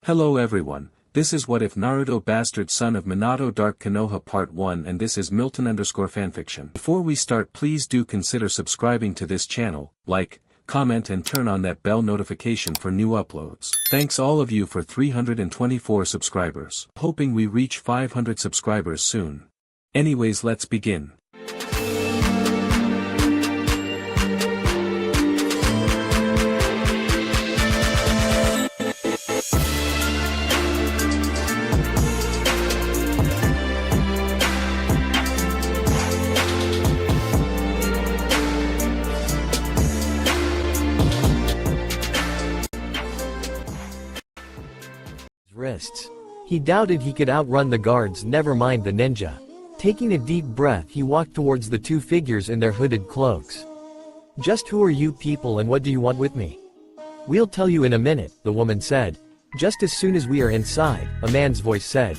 Hello everyone, this is What If Naruto Bastard Son of Minato Dark Konoha Part 1 and this is Milton_fanfiction. Before we start, please do consider subscribing to this channel, like, comment and turn on that bell notification for new uploads. Thanks all of you for 324 subscribers. Hoping we reach 500 subscribers soon. Anyways, let's begin. Wrists. He doubted he could outrun the guards, never mind the ninja. Taking a deep breath, he walked towards the two figures in their hooded cloaks. "Just who are you people and what do you want with me?" "We'll tell you in a minute," the woman said. "Just as soon as we are inside," a man's voice said.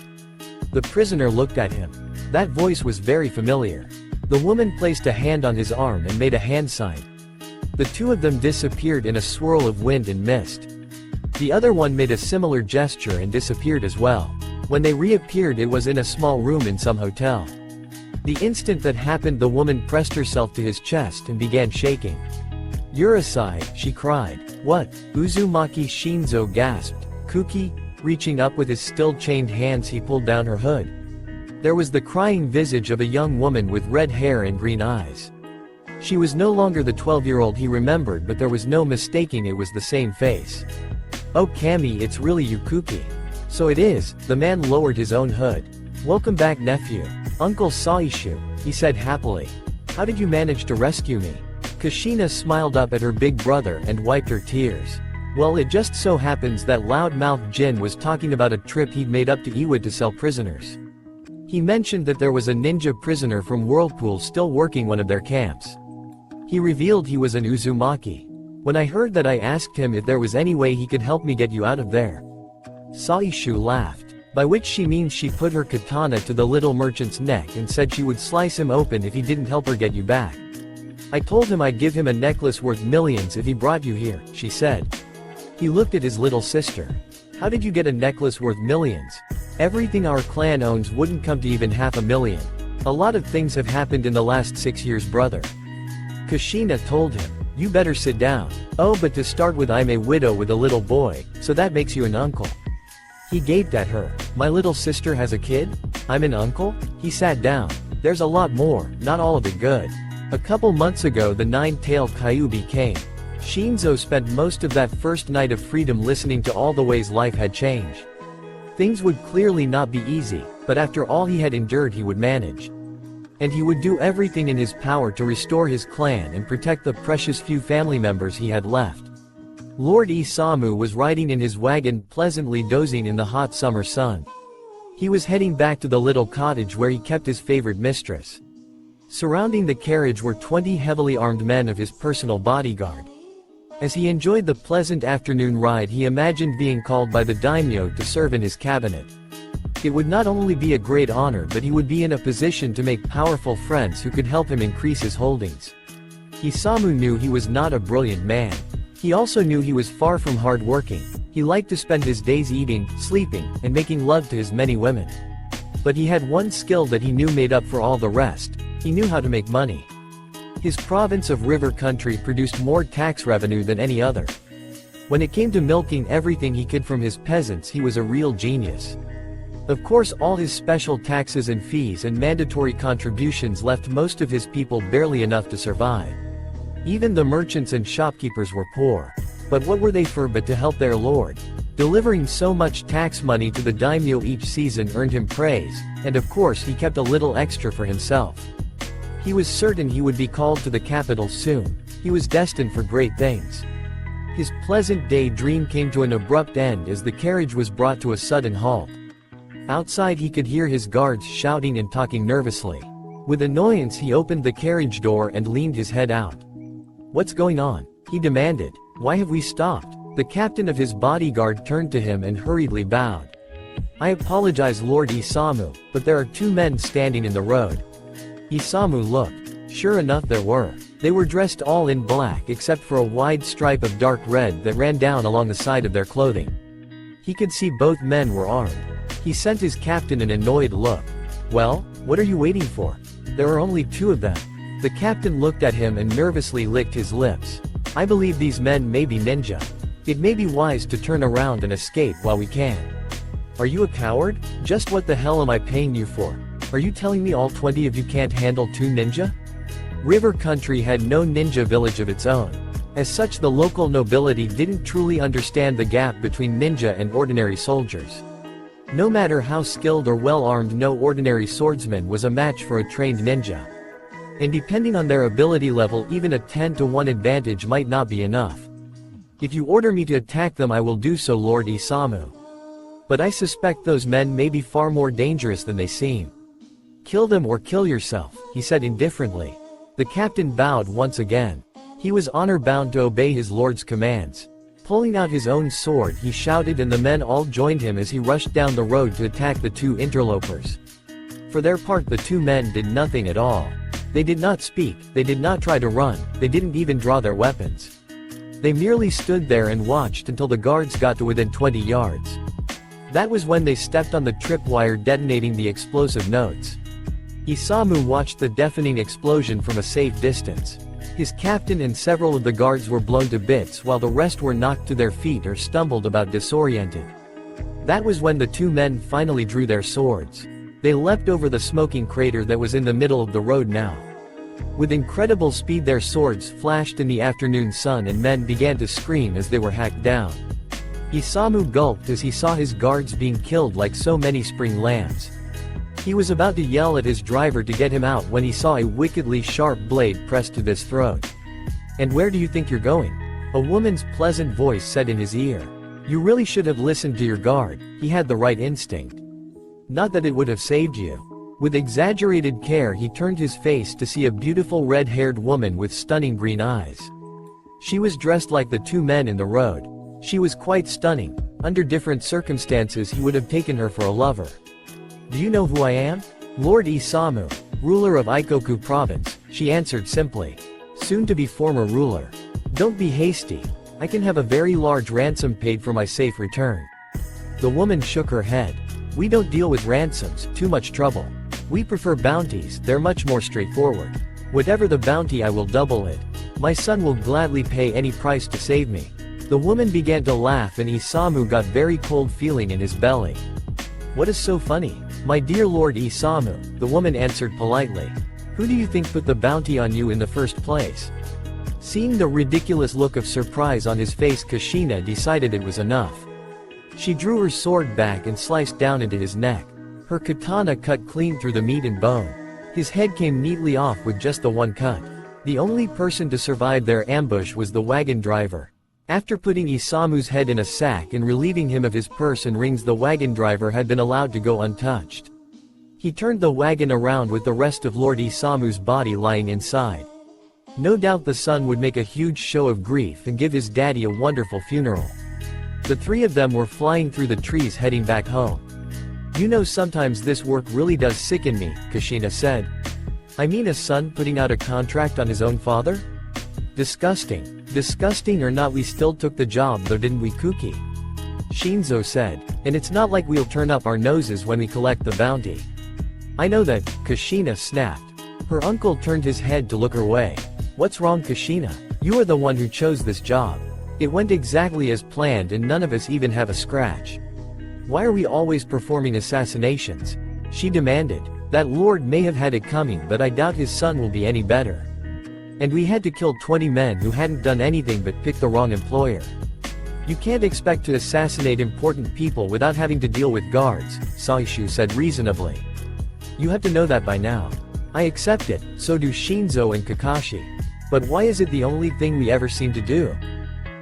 The prisoner looked at him. That voice was very familiar. The woman placed a hand on his arm and made a hand sign. The two of them disappeared in a swirl of wind and mist. The other one made a similar gesture and disappeared as well. When they reappeared, it was in a small room in some hotel. The instant that happened, the woman pressed herself to his chest and began shaking. "Urasai," she cried. "What?" Uzumaki Shinzo gasped. "Kuki?" Reaching up with his still chained hands, he pulled down her hood. There was the crying visage of a young woman with red hair and green eyes. She was no longer the 12-year-old he remembered, but there was no mistaking it was the same face. "Oh Kami, it's really you, Kuki." "So it is." The man lowered his own hood. "Welcome back, nephew." "Uncle Saishu," he said happily. "How did you manage to rescue me?" Kushina smiled up at her big brother and wiped her tears. "Well, it just so happens that loudmouth Jin was talking about a trip he'd made up to Iwa to sell prisoners. He mentioned that there was a ninja prisoner from Whirlpool still working one of their camps. He revealed he was an Uzumaki. When I heard that, I asked him if there was any way he could help me get you out of there." Saishu laughed. By which she means she put her katana to the little merchant's neck and said she would slice him open if he didn't help her get you back. "I told him I'd give him a necklace worth millions if he brought you here," she said. He looked at his little sister. "How did you get a necklace worth millions? Everything our clan owns wouldn't come to even $500,000. A lot of things have happened in the last 6 years, brother." Kushina told him. "You better sit down. Oh, but to start with, I'm a widow with a little boy, so that makes you an uncle." He gaped at her. "My little sister has a kid? I'm an uncle?" He sat down. "There's a lot more, not all of it good. A couple months ago the nine-tailed Kyuubi came. Shinzo spent most of that first night of freedom listening to all the ways life had changed. Things would clearly not be easy, but after all he had endured he would manage. And he would do everything in his power to restore his clan and protect the precious few family members he had left." Lord Isamu was riding in his wagon, pleasantly dozing in the hot summer sun. He was heading back to the little cottage where he kept his favorite mistress. Surrounding the carriage were 20 heavily armed men of his personal bodyguard. As he enjoyed the pleasant afternoon ride, he imagined being called by the daimyo to serve in his cabinet. It would not only be a great honor, but he would be in a position to make powerful friends who could help him increase his holdings. Isamu knew he was not a brilliant man. He also knew he was far from hard-working. He liked to spend his days eating, sleeping, and making love to his many women. But he had one skill that he knew made up for all the rest. He knew how to make money. His province of River Country produced more tax revenue than any other. When it came to milking everything he could from his peasants, he was a real genius. Of course, all his special taxes and fees and mandatory contributions left most of his people barely enough to survive. Even the merchants and shopkeepers were poor. But what were they for but to help their lord? Delivering so much tax money to the daimyo each season earned him praise, and of course he kept a little extra for himself. He was certain he would be called to the capital soon. He was destined for great things. His pleasant daydream came to an abrupt end as the carriage was brought to a sudden halt. Outside he could hear his guards shouting and talking nervously. With annoyance he opened the carriage door and leaned his head out. "What's going on?" he demanded. "Why have we stopped?" The captain of his bodyguard turned to him and hurriedly bowed. "I apologize, Lord Isamu, but there are two men standing in the road." Isamu looked. Sure enough, there were. They were dressed all in black except for a wide stripe of dark red that ran down along the side of their clothing. He could see both men were armed. He sent his captain an annoyed look. Well, what are you waiting for? There are only 2 of them. The captain looked at him and nervously licked his lips. I believe these men may be ninja. It may be wise to turn around and escape while we can. Are you a coward? Just what the hell am I paying you for? Are you telling me all 20 of you can't handle 2 ninja? River Country had no ninja village of its own. As such, the local nobility didn't truly understand the gap between ninja and ordinary soldiers. No matter how skilled or well-armed, no ordinary swordsman was a match for a trained ninja. And depending on their ability level, even a 10-to-1 advantage might not be enough. If you order me to attack them, I will do so, Lord Isamu. But I suspect those men may be far more dangerous than they seem. Kill them or kill yourself, he said indifferently. The captain bowed once again. He was honor-bound to obey his lord's commands. Pulling out his own sword, he shouted, and the men all joined him as he rushed down the road to attack the 2 interlopers. For their part, the 2 men did nothing at all. They did not speak, they did not try to run, they didn't even draw their weapons. They merely stood there and watched until the guards got to within 20 yards. That was when they stepped on the tripwire, detonating the explosive notes. Isamu watched the deafening explosion from a safe distance. His captain and several of the guards were blown to bits, while the rest were knocked to their feet or stumbled about disoriented. That was when the 2 men finally drew their swords. They leapt over the smoking crater that was in the middle of the road now. With incredible speed, their swords flashed in the afternoon sun, and men began to scream as they were hacked down. Isamu gulped as he saw his guards being killed like so many spring lambs. He was about to yell at his driver to get him out when he saw a wickedly sharp blade pressed to his throat. "And where do you think you're going?" a woman's pleasant voice said in his ear. "You really should have listened to your guard, he had the right instinct. Not that it would have saved you." With exaggerated care, he turned his face to see a beautiful red-haired woman with stunning green eyes. She was dressed like the 2 men in the road. She was quite stunning. Under different circumstances, he would have taken her for a lover. "Do you know who I am?" "Lord Isamu, ruler of Ikoku province," she answered simply. "Soon to be former ruler. Don't be hasty. I can have a very large ransom paid for my safe return." The woman shook her head. "We don't deal with ransoms, too much trouble. We prefer bounties, they're much more straightforward. Whatever the bounty, I will double it. My son will gladly pay any price to save me." The woman began to laugh, and Isamu got very cold feeling in his belly. "What is so funny?" "My dear Lord Isamu," the woman answered politely. "Who do you think put the bounty on you in the first place?" Seeing the ridiculous look of surprise on his face, Kushina decided it was enough. She drew her sword back and sliced down into his neck. Her katana cut clean through the meat and bone. His head came neatly off with just the one cut. The only person to survive their ambush was the wagon driver. After putting Isamu's head in a sack and relieving him of his purse and rings, the wagon driver had been allowed to go untouched. He turned the wagon around with the rest of Lord Isamu's body lying inside. No doubt the son would make a huge show of grief and give his daddy a wonderful funeral. The 3 of them were flying through the trees heading back home. "You know, sometimes this work really does sicken me," Kushina said. "I mean, a son putting out a contract on his own father? Disgusting. Disgusting or not, we still took the job though, didn't we, Kuki?" Shinzo said. "And it's not like we'll turn up our noses when we collect the bounty." "I know that," Kushina snapped. Her uncle turned his head to look her way. "What's wrong, Kushina? You are the one who chose this job. It went exactly as planned and none of us even have a scratch. Why are we always performing assassinations?" she demanded. "That lord may have had it coming, but I doubt his son will be any better. And we had to kill 20 men who hadn't done anything but pick the wrong employer. You can't expect to assassinate important people without having to deal with guards," Saishu said reasonably. "You have to know that by now." "I accept it, so do Shinzo and Kakashi. But why is it the only thing we ever seem to do?"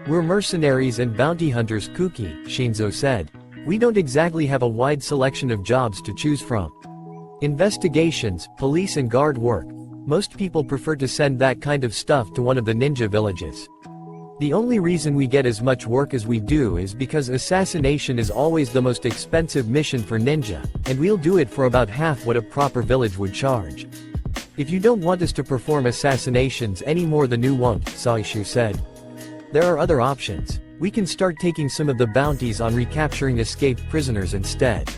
"We're mercenaries and bounty hunters, Kuki," Shinzo said. "We don't exactly have a wide selection of jobs to choose from. Investigations, police and guard work. Most people prefer to send that kind of stuff to one of the ninja villages. The only reason we get as much work as we do is because assassination is always the most expensive mission for ninja, and we'll do it for about half what a proper village would charge. If you don't want us to perform assassinations anymore, then you won't," Saishu said. There are other options. We can start taking some of the bounties on recapturing escaped prisoners instead.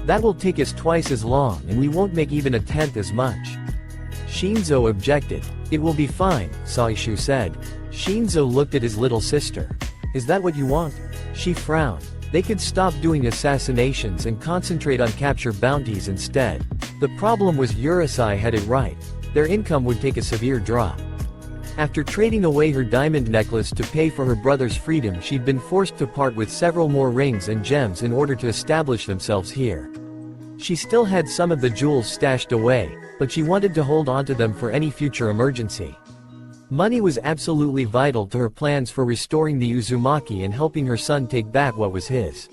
That will take us twice as long and we won't make even a tenth as much. Shinzo objected. It will be fine, Saishu said. Shinzo looked at his little sister. Is that what you want? She frowned. They could stop doing assassinations and concentrate on capture bounties instead. The problem was Urusei had it right. Their income would take a severe drop. After trading away her diamond necklace to pay for her brother's freedom, she'd been forced to part with several more rings and gems in order to establish themselves here. She still had some of the jewels stashed away, but she wanted to hold onto them for any future emergency. Money was absolutely vital to her plans for restoring the Uzumaki and helping her son take back what was his.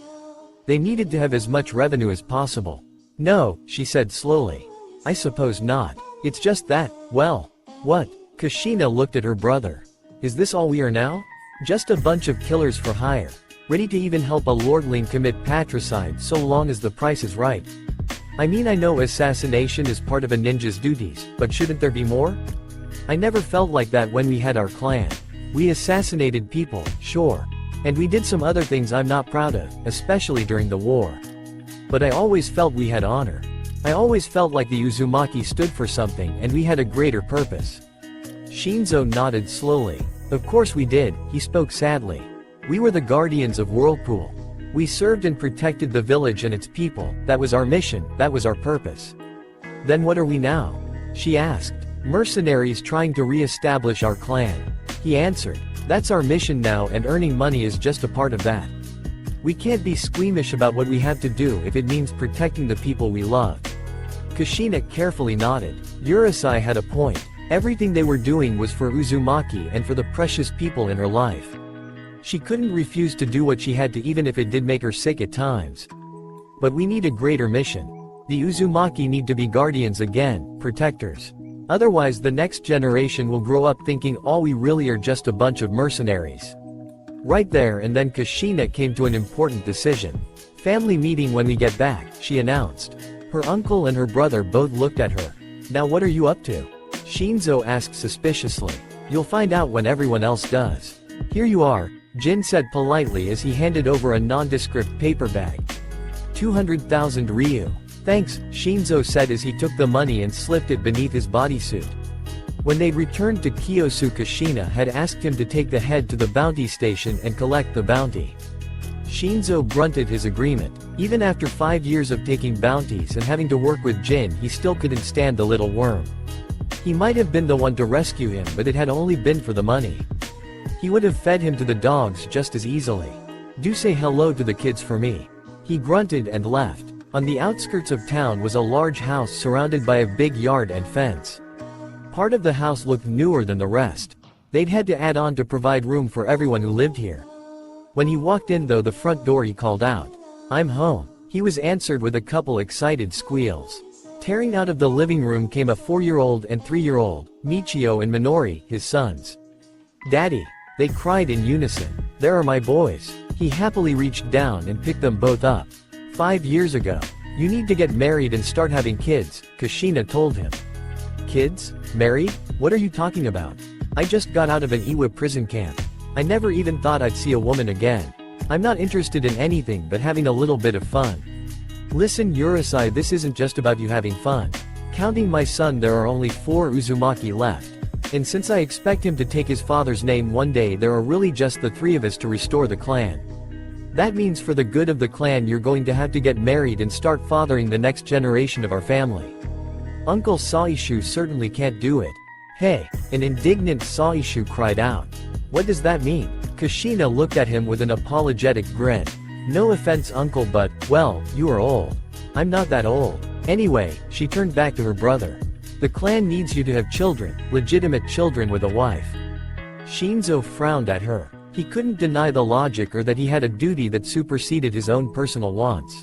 They needed to have as much revenue as possible. No, she said slowly. I suppose not. It's just that, well, what? Kushina looked at her brother. Is this all we are now? Just a bunch of killers for hire, ready to even help a lordling commit patricide so long as the price is right. I mean, I know assassination is part of a ninja's duties, but shouldn't there be more? I never felt like that when we had our clan. We assassinated people, sure. And we did some other things I'm not proud of, especially during the war. But I always felt we had honor. I always felt like the Uzumaki stood for something and we had a greater purpose. Shinzo nodded slowly. Of course we did, he spoke sadly. We were the guardians of Whirlpool. We served and protected the village and its people. That was our mission, that was our purpose. Then what are we now? She asked. Mercenaries trying to re-establish our clan. He answered. That's our mission now, and earning money is just a part of that. We can't be squeamish about what we have to do if it means protecting the people we love. Kushina carefully nodded. Urusei had a point. Everything they were doing was for Uzumaki and for the precious people in her life. She couldn't refuse to do what she had to, even if it did make her sick at times. But we need a greater mission. The Uzumaki need to be guardians again, protectors. Otherwise the next generation will grow up thinking all we really are just a bunch of mercenaries. Right there and then Kushina came to an important decision. Family meeting when we get back, she announced. Her uncle and her brother both looked at her. Now what are you up to? Shinzo asked suspiciously. You'll find out when everyone else does. Here you are, Jin said politely as he handed over a nondescript paper bag. 200,000 ryu. Thanks, Shinzo said as he took the money and slipped it beneath his bodysuit. When they returned to Kyosu, Kushina had asked him to take the head to the bounty station and collect the bounty. Shinzo grunted his agreement. Even after 5 years of taking bounties and having to work with Jin, he still couldn't stand the little worm. He might have been the one to rescue him, but it had only been for the money. He would have fed him to the dogs just as easily. Do say hello to the kids for me. He grunted and left. On the outskirts of town was a large house surrounded by a big yard and fence. Part of the house looked newer than the rest. They'd had to add on to provide room for everyone who lived here. When he walked in though the front door, he called out, "I'm home." He was answered with a couple excited squeals. Tearing out of the living room came a 4-year-old and 3-year-old, Michio and Minori, his sons. "Daddy!" they cried in unison. "There are my boys." He happily reached down and picked them both up. 5 years ago. You need to get married and start having kids, Kushina told him. Kids? Married? What are you talking about? I just got out of an Iwa prison camp. I never even thought I'd see a woman again. I'm not interested in anything but having a little bit of fun. Listen Urusei, this isn't just about you having fun. Counting my son, there are only 4 Uzumaki left. And since I expect him to take his father's name one day, there are really just the 3 of us to restore the clan. That means for the good of the clan you're going to have to get married and start fathering the next generation of our family. Uncle Saishu certainly can't do it. Hey! An indignant Saishu cried out. What does that mean? Kushina looked at him with an apologetic grin. No offense uncle, but, well, you are old. I'm not that old. Anyway, she turned back to her brother. The clan needs you to have children, legitimate children with a wife. Shinzo frowned at her. He couldn't deny the logic or that he had a duty that superseded his own personal wants.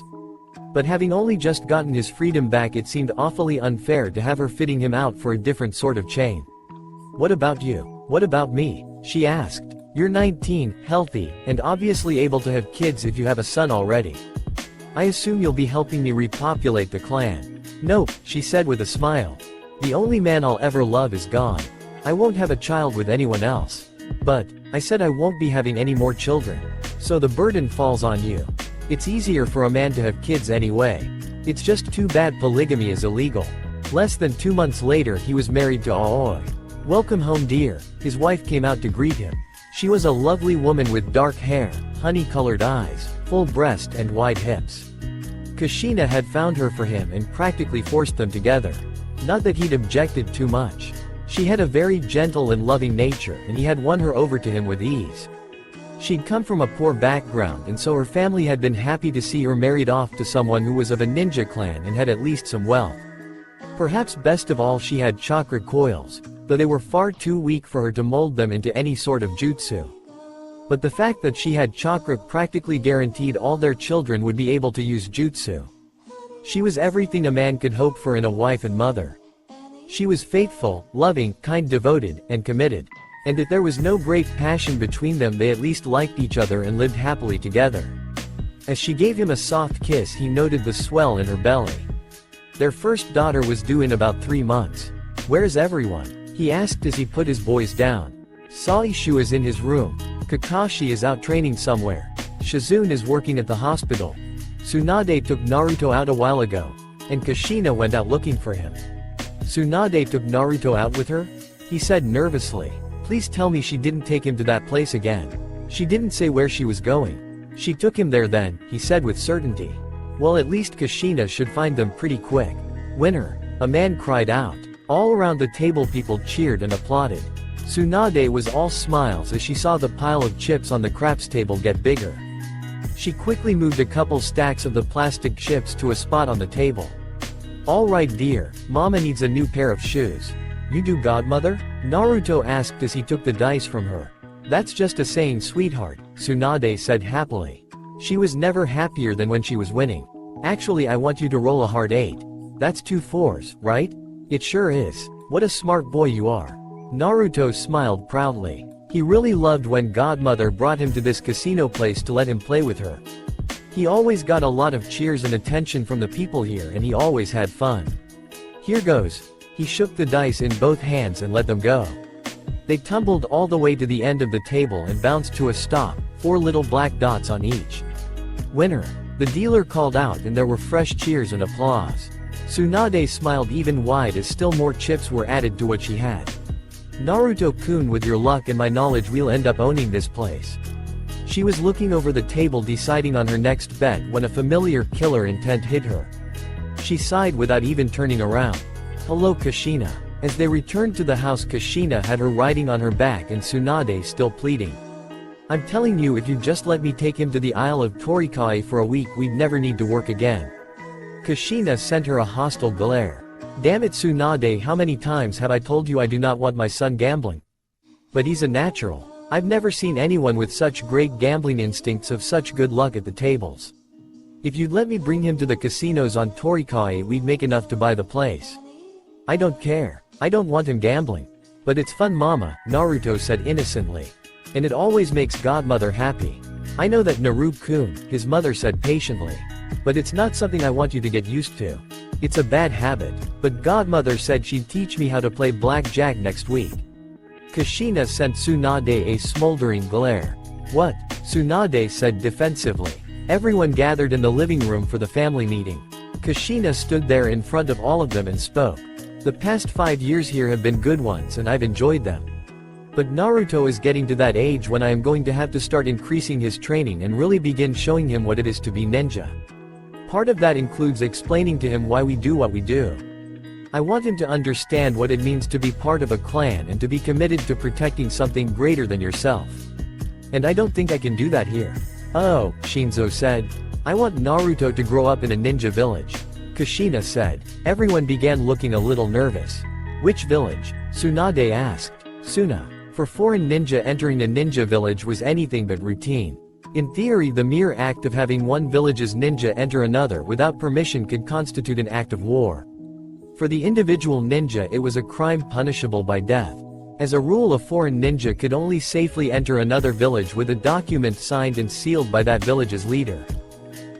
But having only just gotten his freedom back, it seemed awfully unfair to have her fitting him out for a different sort of chain. What about you? What about me? She asked. You're 19, healthy, and obviously able to have kids if you have a son already. I assume you'll be helping me repopulate the clan. Nope, she said with a smile. The only man I'll ever love is gone. I won't have a child with anyone else. But, I said I won't be having any more children. So the burden falls on you. It's easier for a man to have kids anyway. It's just too bad polygamy is illegal. Less than 2 months later he was married to Aoi. Welcome home dear, his wife came out to greet him. She was a lovely woman with dark hair, honey-colored eyes, full breast and wide hips. Kushina had found her for him and practically forced them together. Not that he'd objected too much. She had a very gentle and loving nature and he had won her over to him with ease. She'd come from a poor background and so her family had been happy to see her married off to someone who was of a ninja clan and had at least some wealth. Perhaps best of all she had chakra coils, though they were far too weak for her to mold them into any sort of jutsu. But the fact that she had chakra practically guaranteed all their children would be able to use jutsu. She was everything a man could hope for in a wife and mother. She was faithful, loving, kind, devoted, and committed. And if there was no great passion between them they at least liked each other and lived happily together. As she gave him a soft kiss he noted the swell in her belly. Their first daughter was due in about 3 months. "Where's everyone?" he asked as he put his boys down. Saishu is in his room. Kakashi is out training somewhere. Shizune is working at the hospital. Tsunade took Naruto out a while ago. And Kushina went out looking for him. Tsunade took Naruto out with her? He said nervously. Please tell me she didn't take him to that place again. She didn't say where she was going. She took him there then, he said with certainty. Well, at least Kushina should find them pretty quick. Winner! A man cried out. All around the table people cheered and applauded. Tsunade was all smiles as she saw the pile of chips on the craps table get bigger. She quickly moved a couple stacks of the plastic chips to a spot on the table. All right dear, Mama needs a new pair of shoes. You do godmother? Naruto asked as he took the dice from her. That's just a saying sweetheart, Tsunade said happily. She was never happier than when she was winning. Actually I want you to roll a hard 8. That's 2 4s, right? It sure is. What a smart boy you are. Naruto smiled proudly. He really loved when godmother brought him to this casino place to let him play with her. He always got a lot of cheers and attention from the people here and he always had fun. Here goes. He shook the dice in both hands and let them go. They tumbled all the way to the end of the table and bounced to a stop, 4 little black dots on each. Winner! The dealer called out and there were fresh cheers and applause. Tsunade smiled even wide as still more chips were added to what she had. Naruto-kun, with your luck and my knowledge we'll end up owning this place. She was looking over the table deciding on her next bet when a familiar killer intent hit her. She sighed without even turning around. Hello Kushina. As they returned to the house Kushina had her riding on her back and Tsunade still pleading. I'm telling you if you just let me take him to the Isle of Torikai for a week we'd never need to work again. Kushina sent her a hostile glare. Damn it Tsunade, how many times have I told you I do not want my son gambling? But he's a natural. I've never seen anyone with such great gambling instincts have such good luck at the tables. If you'd let me bring him to the casinos on Torikai we'd make enough to buy the place. I don't care. I don't want him gambling. But it's fun mama, Naruto said innocently. And it always makes godmother happy. I know that Naruto-kun, his mother said patiently. But it's not something I want you to get used to. It's a bad habit. But godmother said she'd teach me how to play blackjack next week. Kushina sent Tsunade a smoldering glare. What? Tsunade said defensively. Everyone gathered in the living room for the family meeting. Kushina stood there in front of all of them and spoke. The past 5 years here have been good ones and I've enjoyed them. But Naruto is getting to that age when I am going to have to start increasing his training and really begin showing him what it is to be ninja. Part of that includes explaining to him why we do what we do. I want him to understand what it means to be part of a clan and to be committed to protecting something greater than yourself. And I don't think I can do that here. Oh, Shinzo said. I want Naruto to grow up in a ninja village. Kushina said. Everyone began looking a little nervous. Which village? Tsunade asked. Suna. For foreign ninja entering a ninja village was anything but routine. In theory the mere act of having one village's ninja enter another without permission could constitute an act of war. For the individual ninja it was a crime punishable by death. As a rule a foreign ninja could only safely enter another village with a document signed and sealed by that village's leader.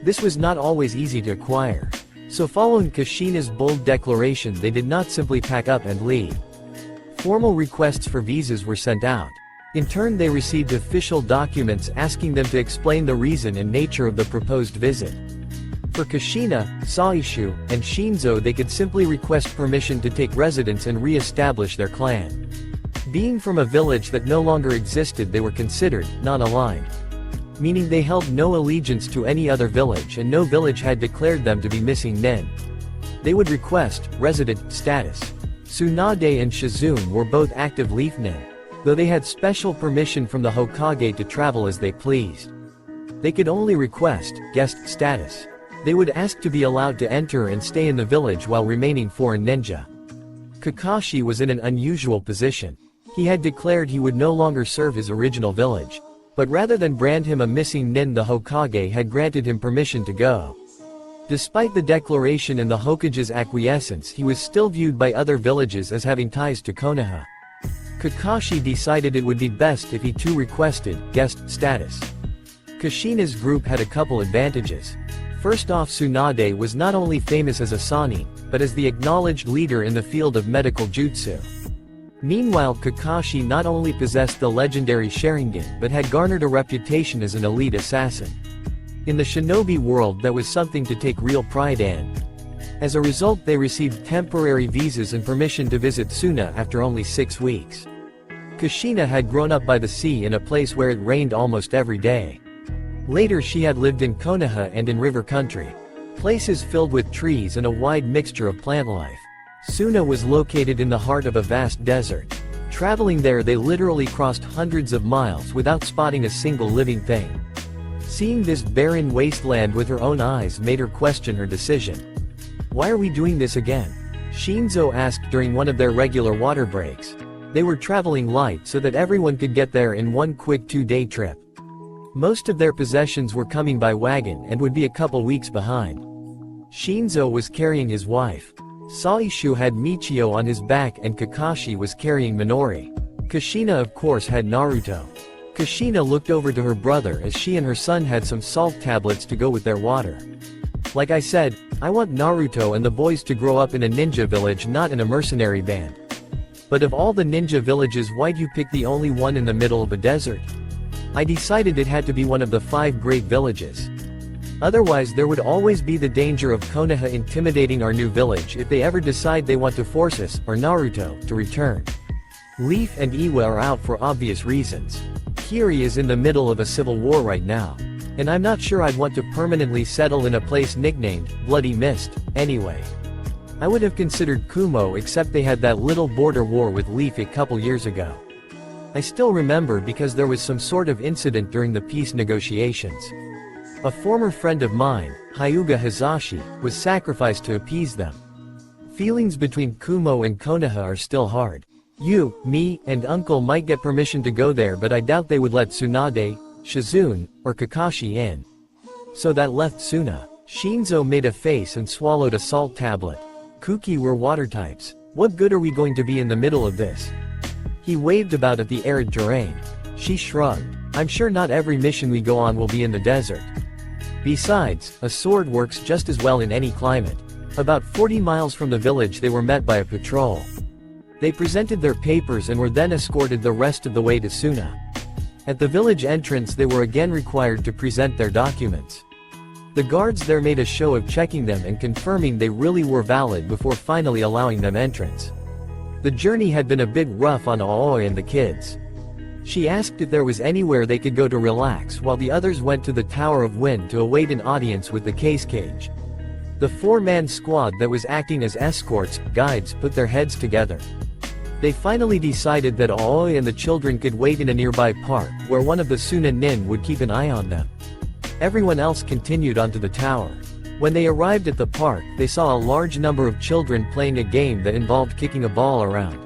This was not always easy to acquire. So following Kushina's bold declaration they did not simply pack up and leave. Formal requests for visas were sent out. In turn they received official documents asking them to explain the reason and nature of the proposed visit. For Kushina, Saishu, and Shinzo they could simply request permission to take residence and re-establish their clan. Being from a village that no longer existed they were considered non-aligned. Meaning they held no allegiance to any other village and no village had declared them to be missing nin. They would request resident status. Tsunade and Shizune were both active leaf nin, though they had special permission from the Hokage to travel as they pleased. They could only request guest status. They would ask to be allowed to enter and stay in the village while remaining foreign ninja. Kakashi was in an unusual position. He had declared he would no longer serve his original village. But rather than brand him a missing nin, the Hokage had granted him permission to go. Despite the declaration and the Hokage's acquiescence, he was still viewed by other villages as having ties to Konoha. Kakashi decided it would be best if he too requested guest status. Kushina's group had a couple advantages. First off, Tsunade was not only famous as a Sannin, but as the acknowledged leader in the field of medical jutsu. Meanwhile, Kakashi not only possessed the legendary Sharingan but had garnered a reputation as an elite assassin. In the shinobi world that was something to take real pride in. As a result they received temporary visas and permission to visit Tsuna after only 6 weeks. Kushina had grown up by the sea in a place where it rained almost every day. Later she had lived in Konoha and in river country. Places filled with trees and a wide mixture of plant life. Tsuna was located in the heart of a vast desert. Traveling there they literally crossed hundreds of miles without spotting a single living thing. Seeing this barren wasteland with her own eyes made her question her decision. Why are we doing this again? Shinzo asked during one of their regular water breaks. They were traveling light so that everyone could get there in one quick 2-day trip. Most of their possessions were coming by wagon and would be a couple weeks behind. Shinzo was carrying his wife. Saishu had Michio on his back and Kakashi was carrying Minori. Kushina of course had Naruto. Kushina looked over to her brother as she and her son had some salt tablets to go with their water. Like I said, I want Naruto and the boys to grow up in a ninja village, not in a mercenary band. But of all the ninja villages, why'd you pick the only one in the middle of a desert? I decided it had to be one of the 5 great villages. Otherwise there would always be the danger of Konoha intimidating our new village if they ever decide they want to force us, or Naruto, to return. Leaf and Iwa are out for obvious reasons. Kiri is in the middle of a civil war right now. And I'm not sure I'd want to permanently settle in a place nicknamed Bloody Mist, anyway. I would have considered Kumo, except they had that little border war with Leaf a couple years ago. I still remember because there was some sort of incident during the peace negotiations. A former friend of mine, Hyuga Hizashi, was sacrificed to appease them. Feelings between Kumo and Konoha are still hard. You, me, and Uncle might get permission to go there, but I doubt they would let Tsunade, Shizune, or Kakashi in. So that left Tsuna. Shinzo made a face and swallowed a salt tablet. Kuki were water types. What good are we going to be in the middle of this? He waved about at the arid terrain. She shrugged. I'm sure not every mission we go on will be in the desert. Besides, a sword works just as well in any climate. About 40 miles from the village they were met by a patrol. They presented their papers and were then escorted the rest of the way to Tsuna. At the village entrance they were again required to present their documents. The guards there made a show of checking them and confirming they really were valid before finally allowing them entrance. The journey had been a bit rough on Aoi and the kids. She asked if there was anywhere they could go to relax while the others went to the Tower of Wind to await an audience with the case cage. The 4-man squad that was acting as escorts, guides, put their heads together. They finally decided that Aoi and the children could wait in a nearby park where one of the Tsuna nin would keep an eye on them. Everyone else continued onto the tower. When they arrived at the park, they saw a large number of children playing a game that involved kicking a ball around.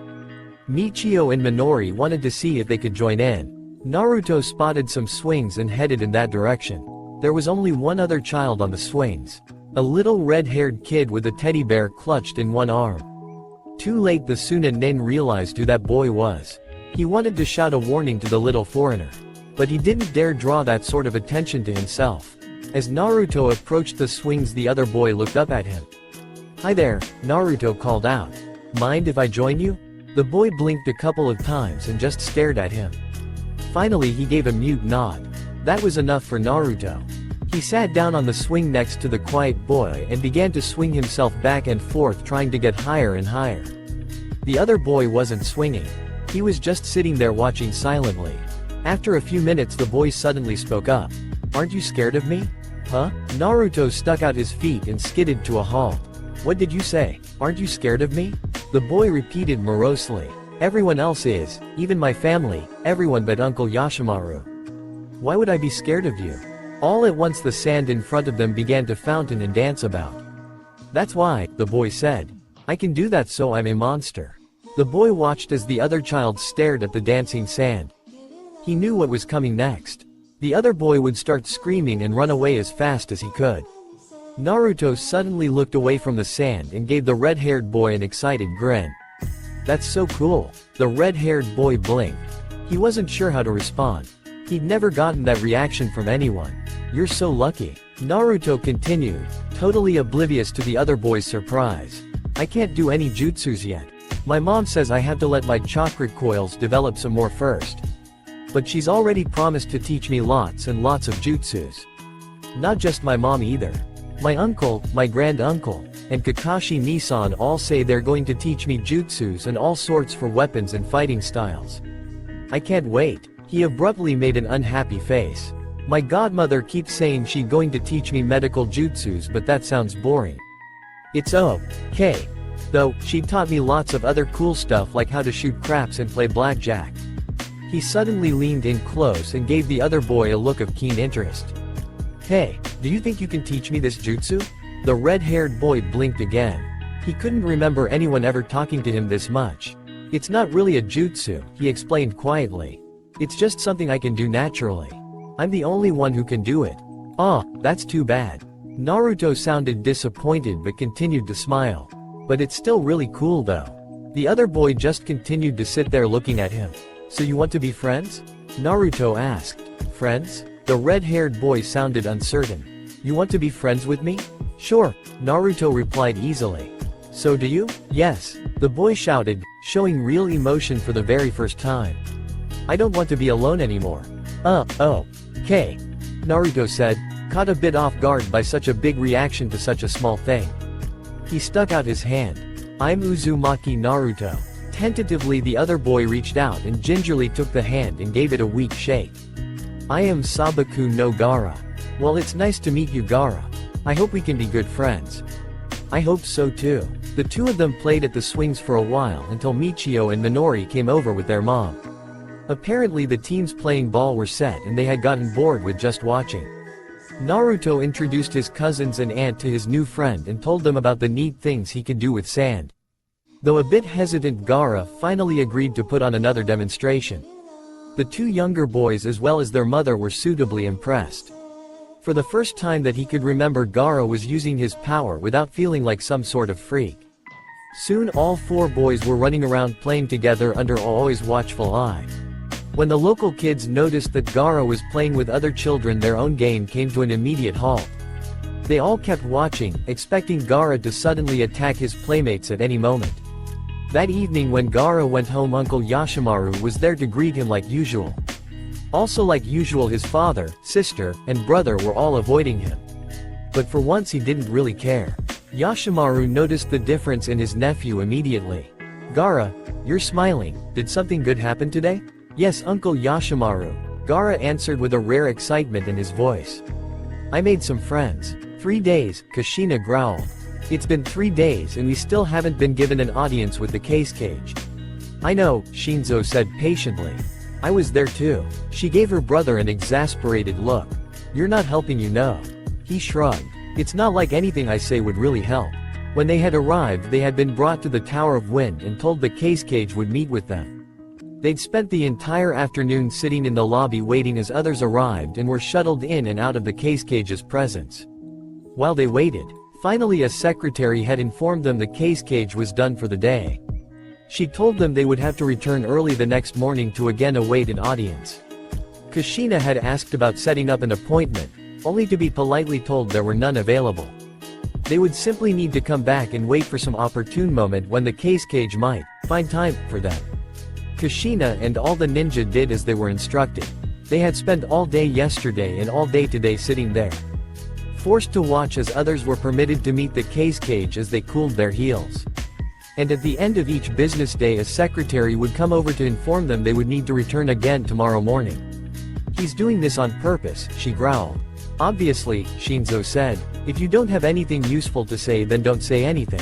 Michio and Minori wanted to see if they could join in. Naruto spotted some swings and headed in that direction. There was only one other child on the swings. A little red-haired kid with a teddy bear clutched in one arm. Too late the Tsuna nin realized who that boy was. He wanted to shout a warning to the little foreigner. But he didn't dare draw that sort of attention to himself. As Naruto approached the swings the other boy looked up at him. Hi there, Naruto called out. Mind if I join you? The boy blinked a couple of times and just stared at him. Finally he gave a mute nod. That was enough for Naruto. He sat down on the swing next to the quiet boy and began to swing himself back and forth, trying to get higher and higher. The other boy wasn't swinging. He was just sitting there watching silently. After a few minutes the boy suddenly spoke up. "Aren't you scared of me?" "Huh?" Naruto stuck out his feet and skidded to a halt. "What did you say? Aren't you scared of me?" The boy repeated morosely. "Everyone else is, even my family, everyone but Uncle Yashimaru. Why would I be scared of you?" All at once the sand in front of them began to fountain and dance about. "That's why," the boy said. "I can do that, so I'm a monster." The boy watched as the other child stared at the dancing sand. He knew what was coming next. The other boy would start screaming and run away as fast as he could. Naruto suddenly looked away from the sand and gave the red-haired boy an excited grin. "That's so cool." The red-haired boy blinked. He wasn't sure how to respond. He'd never gotten that reaction from anyone. "You're so lucky." Naruto continued, totally oblivious to the other boy's surprise. "I can't do any jutsus yet. My mom says I have to let my chakra coils develop some more first. But she's already promised to teach me lots and lots of jutsus. Not just my mom either. My uncle, my grand-uncle, and Kakashi Nisan all say they're going to teach me jutsus and all sorts for weapons and fighting styles. I can't wait." He abruptly made an unhappy face. "My godmother keeps saying she's going to teach me medical jutsus, but that sounds boring. It's okay. Though, she taught me lots of other cool stuff like how to shoot craps and play blackjack." He suddenly leaned in close and gave the other boy a look of keen interest. "Hey, do you think you can teach me this jutsu?" The red-haired boy blinked again. He couldn't remember anyone ever talking to him this much. "It's not really a jutsu," he explained quietly. "It's just something I can do naturally. I'm the only one who can do it." "Ah, that's too bad." Naruto sounded disappointed but continued to smile. "But it's still really cool though." The other boy just continued to sit there looking at him. "So you want to be friends?" Naruto asked. "Friends?" The red-haired boy sounded uncertain. "You want to be friends with me?" "Sure," Naruto replied easily. "So do you?" "Yes," the boy shouted, showing real emotion for the very first time. "I don't want to be alone anymore." Okay," Naruto said, caught a bit off guard by such a big reaction to such a small thing. He stuck out his hand. "I'm Uzumaki Naruto." Tentatively the other boy reached out and gingerly took the hand and gave it a weak shake. "I am Sabaku no Gaara." "Well, it's nice to meet you, Gaara. I hope we can be good friends." "I hope so too." The two of them played at the swings for a while until Michio and Minori came over with their mom. Apparently the teams playing ball were set and they had gotten bored with just watching. Naruto introduced his cousins and aunt to his new friend and told them about the neat things he could do with sand. Though a bit hesitant, Gaara finally agreed to put on another demonstration. The two younger boys as well as their mother were suitably impressed. For the first time that he could remember, Gaara was using his power without feeling like some sort of freak. Soon all four boys were running around playing together under Aoi's watchful eye. When the local kids noticed that Gaara was playing with other children, their own game came to an immediate halt. They all kept watching, expecting Gaara to suddenly attack his playmates at any moment. That evening when Gaara went home, Uncle Yashimaru was there to greet him like usual. Also like usual, his father, sister, and brother were all avoiding him. But for once he didn't really care. Yashimaru noticed the difference in his nephew immediately. "Gaara, you're smiling. Did something good happen today?" "Yes, Uncle Yashimaru," Gaara answered with a rare excitement in his voice. "I made some friends." 3 days, Kushina growled. "It's been 3 days and we still haven't been given an audience with the case cage." "I know," Shinzo said patiently. "I was there too." She gave her brother an exasperated look. "You're not helping, you know." He shrugged. "It's not like anything I say would really help." When they had arrived, they had been brought to the Tower of Wind and told the case cage would meet with them. They'd spent the entire afternoon sitting in the lobby waiting as others arrived and were shuttled in and out of the case cage's presence. While they waited, finally a secretary had informed them the case cage was done for the day. She told them they would have to return early the next morning to again await an audience. Kushina had asked about setting up an appointment, only to be politely told there were none available. They would simply need to come back and wait for some opportune moment when the case cage might find time for them. Kushina and all the ninja did as they were instructed. They had spent all day yesterday and all day today sitting there, forced to watch as others were permitted to meet the case cage as they cooled their heels. And at the end of each business day a secretary would come over to inform them they would need to return again tomorrow morning. He's doing this on purpose, she growled. Obviously, Shinzo said. If you don't have anything useful to say then don't say anything.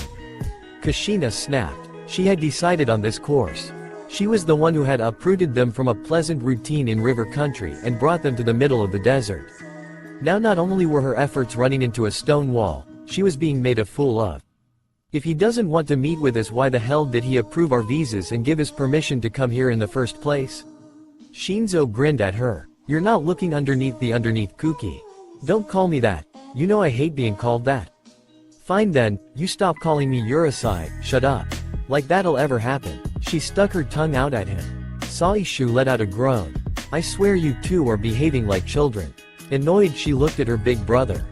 Kushina snapped. She had decided on this course. She was the one who had uprooted them from a pleasant routine in river country and brought them to the middle of the desert. Now not only were her efforts running into a stone wall, she was being made a fool of. If he doesn't want to meet with us, why the hell did he approve our visas and give us permission to come here in the first place? Shinzo grinned at her. You're not looking underneath Kuki. Don't call me that. You know I hate being called that. Fine then, you stop calling me Urusai, shut up. Like that'll ever happen. She stuck her tongue out at him. Saishu let out a groan. I swear you two are behaving like children. Annoyed, she looked at her big brother.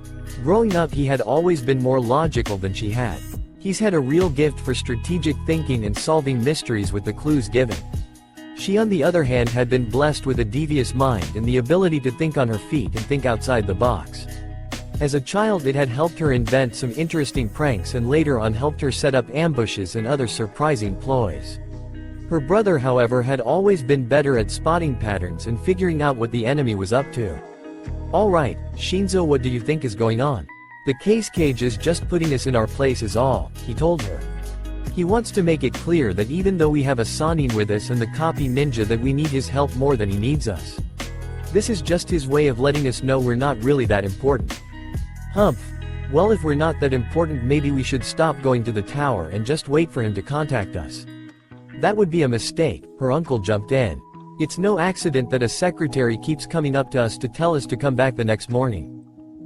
Growing up he had always been more logical than she had. He's had a real gift for strategic thinking and solving mysteries with the clues given. She on the other hand had been blessed with a devious mind and the ability to think on her feet and think outside the box. As a child it had helped her invent some interesting pranks and later on helped her set up ambushes and other surprising ploys. Her brother however had always been better at spotting patterns and figuring out what the enemy was up to. Alright, Shinzo, what do you think is going on? The case cage is just putting us in our place is all, he told her. He wants to make it clear that even though we have a Sannin with us and the copy ninja that we need his help more than he needs us. This is just his way of letting us know we're not really that important. Humph. Well, if we're not that important maybe we should stop going to the tower and just wait for him to contact us. That would be a mistake, her uncle jumped in. It's no accident that a secretary keeps coming up to us to tell us to come back the next morning.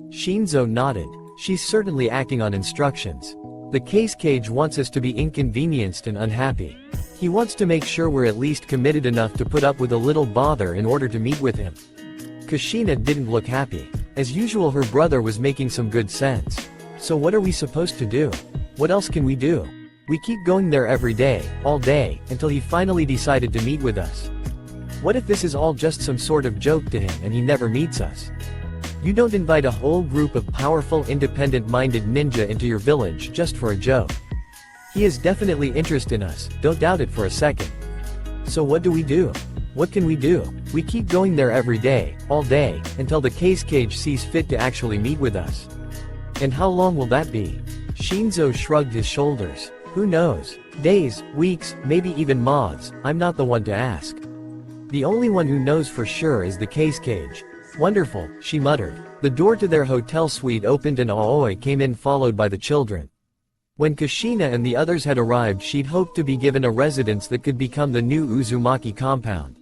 Shinzo nodded. She's certainly acting on instructions. The case cage wants us to be inconvenienced and unhappy. He wants to make sure we're at least committed enough to put up with a little bother in order to meet with him. Kushina didn't look happy. As usual her brother was making some good sense. So what are we supposed to do? What else can we do? We keep going there every day, all day, until he finally decided to meet with us. What if this is all just some sort of joke to him and he never meets us? You don't invite a whole group of powerful independent-minded ninja into your village just for a joke. He is definitely interested in us, don't doubt it for a second. So what do we do? What can we do? We keep going there every day, all day, until the case cage sees fit to actually meet with us. And how long will that be? Shinzo shrugged his shoulders. Who knows? Days, weeks, maybe even months. I'm not the one to ask. The only one who knows for sure is the case cage. Wonderful, she muttered. The door to their hotel suite opened and Aoi came in followed by the children. When Kushina and the others had arrived she'd hoped to be given a residence that could become the new Uzumaki compound.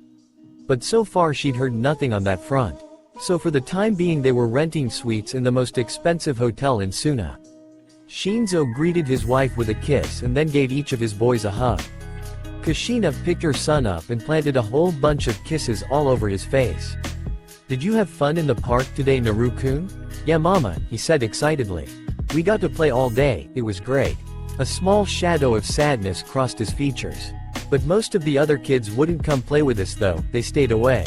But so far she'd heard nothing on that front. So for the time being they were renting suites in the most expensive hotel in Suna. Shinzo greeted his wife with a kiss and then gave each of his boys a hug. Kushina picked her son up and planted a whole bunch of kisses all over his face. Did you have fun in the park today, Naru-kun? Yeah mama, he said excitedly. We got to play all day, it was great. A small shadow of sadness crossed his features. But most of the other kids wouldn't come play with us though, they stayed away.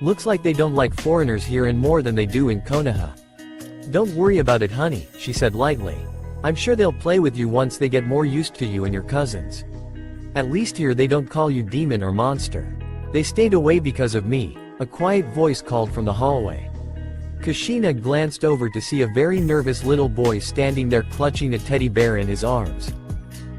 Looks like they don't like foreigners here and more than they do in Konoha. Don't worry about it honey, she said lightly. I'm sure they'll play with you once they get more used to you and your cousins. At least here they don't call you demon or monster. They stayed away because of me, a quiet voice called from the hallway. Kushina glanced over to see a very nervous little boy standing there clutching a teddy bear in his arms.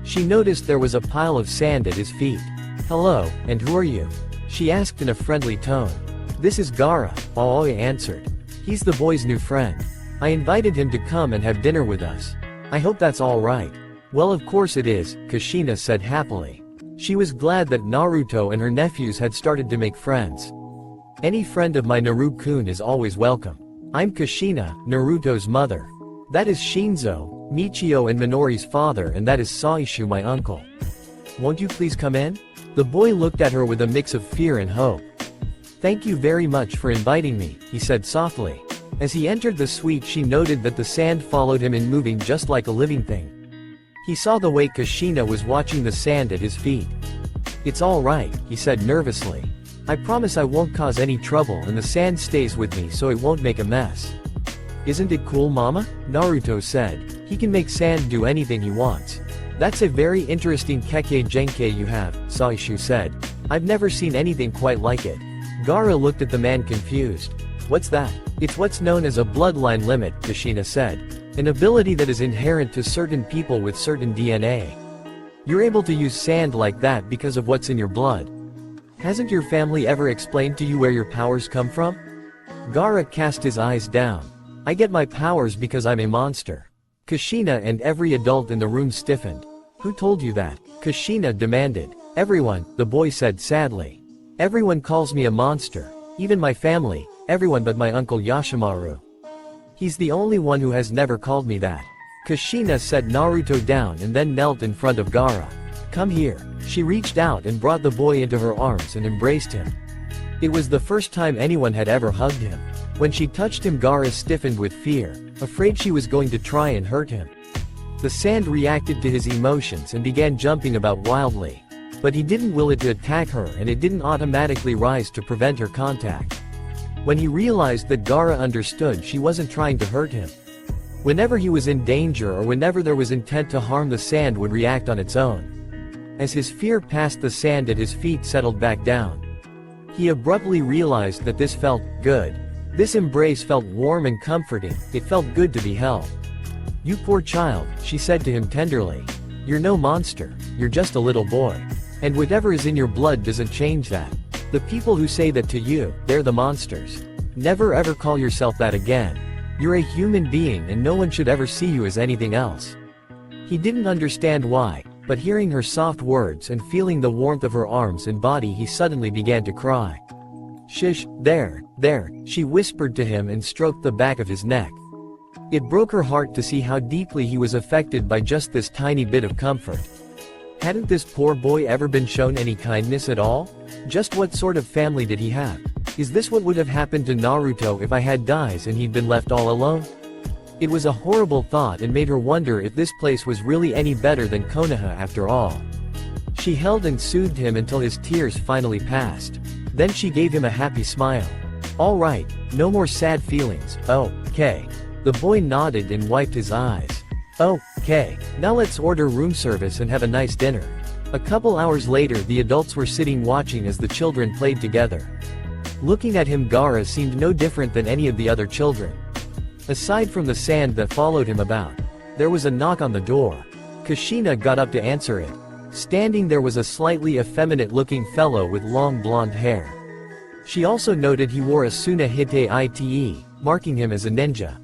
She noticed there was a pile of sand at his feet. Hello, and who are you? She asked in a friendly tone. This is Gaara, Aoi answered. He's the boy's new friend. I invited him to come and have dinner with us. I hope that's all right. Well of course it is, Kushina said happily. She was glad that Naruto and her nephews had started to make friends. Any friend of my Naru-kun is always welcome. I'm Kushina, Naruto's mother. That is Shinzo, Michio and Minori's father, and that is Saishu, my uncle. Won't you please come in? The boy looked at her with a mix of fear and hope. Thank you very much for inviting me, he said softly. As he entered the suite she noted that the sand followed him in moving just like a living thing. He saw the way Kushina was watching the sand at his feet. It's all right, he said nervously. I promise I won't cause any trouble and the sand stays with me so it won't make a mess. Isn't it cool, Mama? Naruto said. He can make sand do anything he wants. That's a very interesting Kekkei Genkai you have, Saishu said. I've never seen anything quite like it. Gaara looked at the man confused. What's that? It's what's known as a bloodline limit, Kushina said. An ability that is inherent to certain people with certain DNA. You're able to use sand like that because of what's in your blood. Hasn't your family ever explained to you where your powers come from? Gaara cast his eyes down. I get my powers because I'm a monster. Kushina and every adult in the room stiffened. Who told you that? Kushina demanded. Everyone, the boy said sadly. Everyone calls me a monster. Even my family, everyone but my uncle Yashimaru. He's the only one who has never called me that. Kushina set Naruto down and then knelt in front of Gaara. Come here. She reached out and brought the boy into her arms and embraced him. It was the first time anyone had ever hugged him. When she touched him, Gaara stiffened with fear, afraid she was going to try and hurt him. The sand reacted to his emotions and began jumping about wildly. But he didn't will it to attack her and it didn't automatically rise to prevent her contact. When he realized that Gaara understood she wasn't trying to hurt him. Whenever he was in danger or whenever there was intent to harm, the sand would react on its own. As his fear passed, the sand at his feet settled back down. He abruptly realized that this felt good. This embrace felt warm and comforting, it felt good to be held. You poor child, she said to him tenderly. You're no monster, you're just a little boy. And whatever is in your blood doesn't change that. The people who say that to you, they're the monsters. Never ever call yourself that again. You're a human being and no one should ever see you as anything else. He didn't understand why, but hearing her soft words and feeling the warmth of her arms and body, he suddenly began to cry. Shish, there, she whispered to him and stroked the back of his neck. It broke her heart to see how deeply he was affected by just this tiny bit of comfort. Hadn't this poor boy ever been shown any kindness at all? Just what sort of family did he have? Is this what would have happened to Naruto if I had dies and he'd been left all alone? It was a horrible thought and made her wonder if this place was really any better than Konoha after all. She held and soothed him until his tears finally passed. Then she gave him a happy smile. All right, no more sad feelings, okay. The boy nodded and wiped his eyes. Okay, now let's order room service and have a nice dinner. A couple hours later, the adults were sitting watching as the children played together. Looking at him, Gaara seemed no different than any of the other children. Aside from the sand that followed him about. There was a knock on the door. Kushina got up to answer it. Standing there was a slightly effeminate-looking fellow with long blonde hair. She also noted he wore a Suna Hite Ite, marking him as a ninja.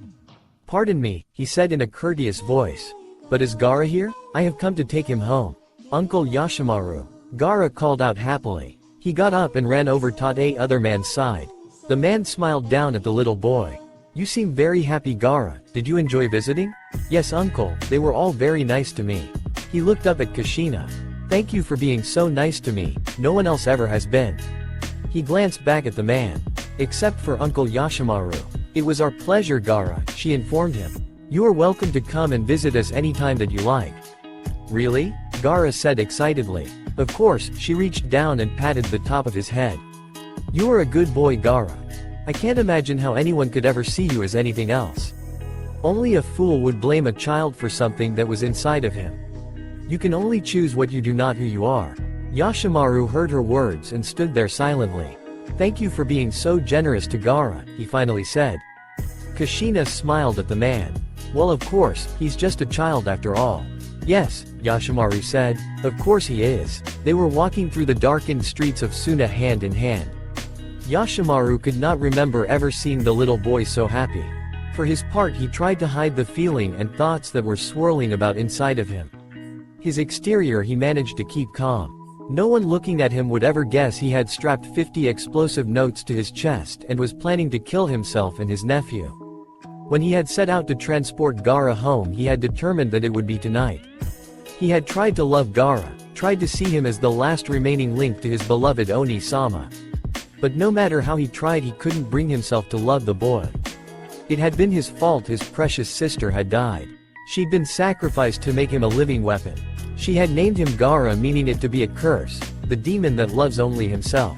Pardon me, he said in a courteous voice. But is Gaara here? I have come to take him home. Uncle Yashimaru. Gaara called out happily. He got up and ran over to the other man's side. The man smiled down at the little boy. You seem very happy, Gaara. Did you enjoy visiting? Yes, uncle, they were all very nice to me. He looked up at Kushina. Thank you for being so nice to me, no one else ever has been. He glanced back at the man. Except for Uncle Yashimaru. It was our pleasure, Gaara, she informed him. You are welcome to come and visit us anytime that you like. Really? Gaara said excitedly. Of course, she reached down and patted the top of his head. You are a good boy, Gaara. I can't imagine how anyone could ever see you as anything else. Only a fool would blame a child for something that was inside of him. You can only choose what you do, not who you are. Yashimaru heard her words and stood there silently. Thank you for being so generous to Gaara, he finally said. Kushina smiled at the man. Well, of course, he's just a child after all. Yes, Yashimaru said, of course he is. They were walking through the darkened streets of Suna hand in hand. Yashimaru could not remember ever seeing the little boy so happy. For his part, he tried to hide the feeling and thoughts that were swirling about inside of him. His exterior he managed to keep calm. No one looking at him would ever guess he had strapped 50 explosive notes to his chest and was planning to kill himself and his nephew. When he had set out to transport Gaara home, he had determined that it would be tonight. He had tried to love Gaara, tried to see him as the last remaining link to his beloved Oni-sama. But no matter how he tried, he couldn't bring himself to love the boy. It had been his fault his precious sister had died. She'd been sacrificed to make him a living weapon. She had named him Gaara, meaning it to be a curse, the demon that loves only himself.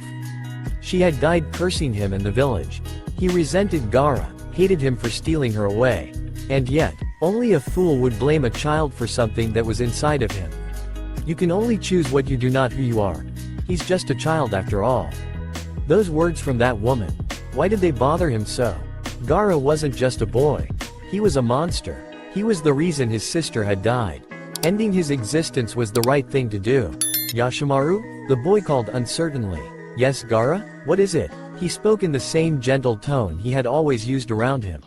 She had died cursing him and the village. He resented Gaara, hated him for stealing her away. And yet, only a fool would blame a child for something that was inside of him. You can only choose what you do, not who you are. He's just a child after all. Those words from that woman. Why did they bother him so? Gaara wasn't just a boy. He was a monster. He was the reason his sister had died. Ending his existence was the right thing to do. Yashimaru? The boy called uncertainly. Yes, Gaara? What is it? He spoke in the same gentle tone he had always used around him.